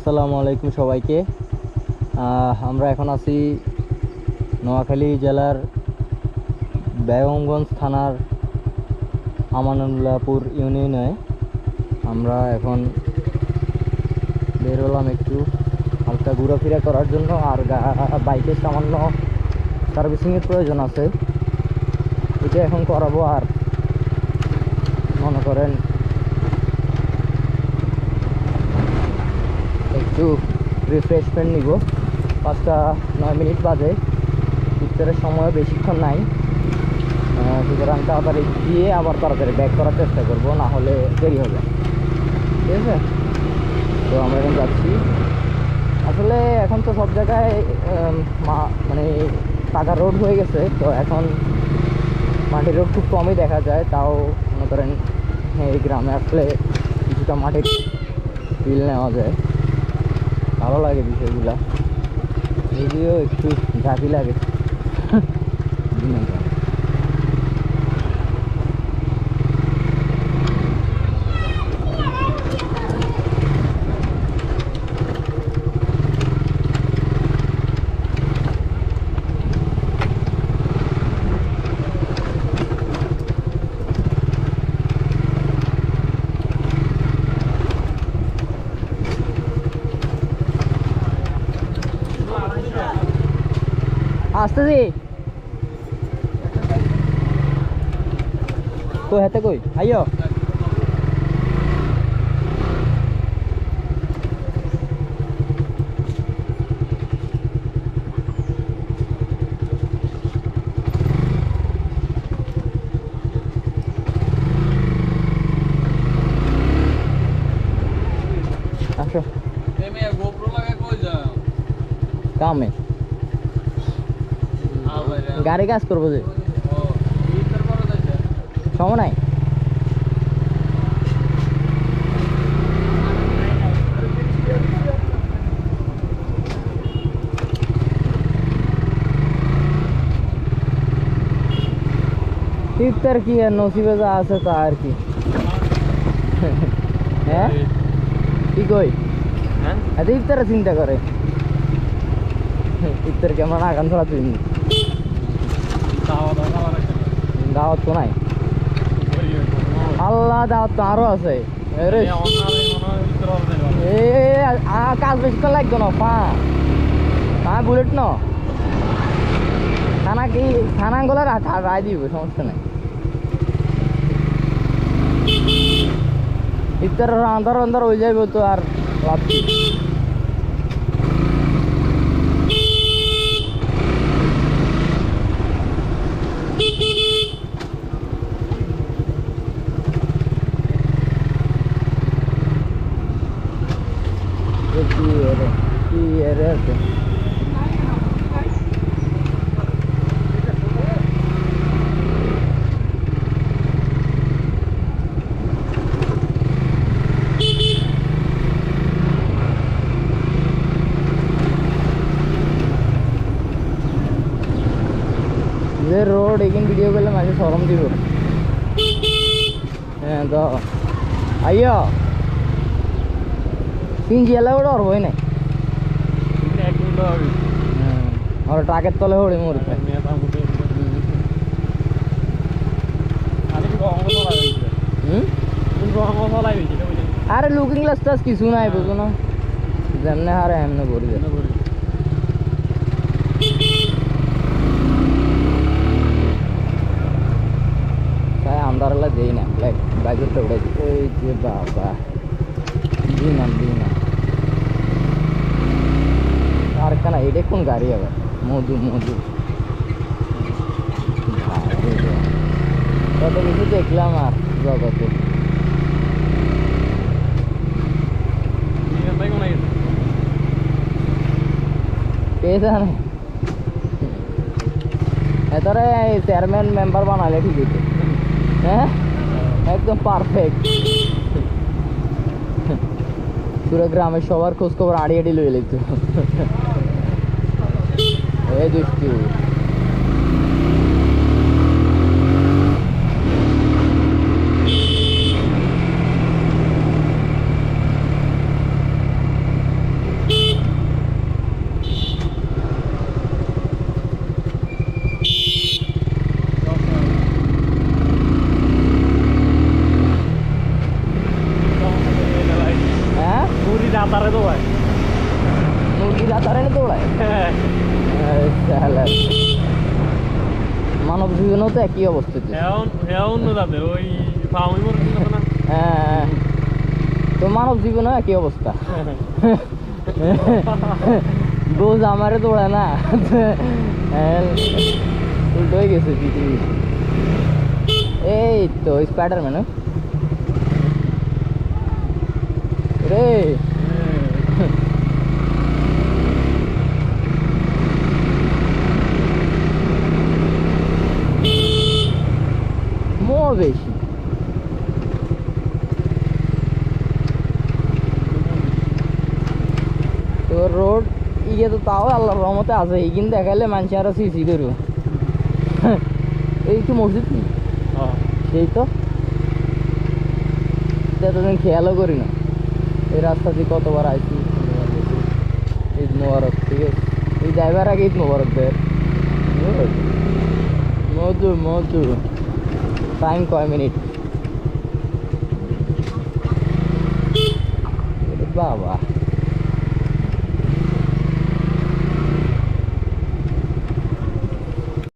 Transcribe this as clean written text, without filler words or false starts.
আসসালামু আলাইকুম সবাইকে। আমরা এখন আছি নোয়াখালী জেলার বেগমগঞ্জ থানার আমানুল্লাহপুর ইউনিয়নে। আমরা এখন বের হলাম একটু হালকা ঘোরাফেরা করার জন্য, আর বাইকের সামান্য সার্ভিসিংয়ের প্রয়োজন আছে, এটা এখন করাবো। আর মনে করেন একটু রিফ্রেশমেন্ট নিব। 5:09 বাজে, ইফতারের সময় বেশিক্ষণ নাই, সুতরাং তাড়াতাড়ি গিয়ে আবার তাড়াতাড়ি ব্যাক করার চেষ্টা করব, না হলে দেরি হবে। ঠিক আছে, তো আমরা এখন যাচ্ছি। আসলে এখন তো সব জায়গায় মানে পাকা রোড হয়ে গেছে, তো এখন মাটির রোড খুব কমই দেখা যায়। তাও মনে করেন এই গ্রামে আসলে কিছুটা মাটির ফিল নেওয়া যায়, ভালো লাগে বিষয়গুলা, যদিও একটু ঝাঁকি লাগে। আসতেছি, কই হাতে কই আইও। আসো কামে গাড়ি কাজ করবো যে সময় নাই। ইফতার কি আর নসিবে যা আছে তা আর কি। হ্যাঁ কি কই, এত ইফতারে চিন্তা করে, ইফতার কেমন আগান ছাড়া তুই দাওয়াত তো নাই। আল্লাহ দাওয়াত তো আরো আছে, কাজ বেশিক্ষণ লাগতো না। বুলেট ন থানা কি থানা গুলো রায় দিব, সমস্যা নাই। ইফতার আন্ধার আন্ধার হয়ে যাবে তো আর লাভ কি। रोड एक वीडियो कर माजे शरम दी तो आइयो तीन जिला गोटे और बई ना और ट्राकेर तले हड़ी मोर अरे लुकिंग ग्लास टास किस ना बुझो ना जेमने हारे एमने भरी अंधारा देई ना बाइक उड़े दी बाबा दीना दीना कारखाना ये कौन गाड़ी है मधु मधु कत किस देखलाम और जगते এতরে চেয়ারম্যান মেম্বার বানালে ঠিক আছে। হ্যাঁ একদম পারফেক্ট, পুরো গ্রামের সবার খোঁজ খবর আড়ি আড়ি লইয়ে লিখত। এই দুষ্টু মানব জীবনেও তো একই অবস্থা অন্য যাদের ওই ফাউমি মরে না। হ্যাঁ, তো মানব জীবনেও একই অবস্থা। বোঝ আমারে দৌড়ায় না, উল্টো হয়ে গেছে পৃথিবী। এই তো স্পাইডারম্যান রে। মোহ বেশি তো রোড ইয়ে তো তাও আল্লাহর রহমতে আছে, কিন্তু দেখাইলে মানুষ আরো সিসি করবো। এই তো মসজিদ নেই সেই তো এতদিন খেয়ালও করি না। এই রাস্তা দিয়ে কতবার আইছি। ঈদ মোবারক, ঠিক আছে, এই ড্রাইভার আগে ঈদ মোবারক দেয়। মধু মধু টাইম কয় মিনিট বাবা।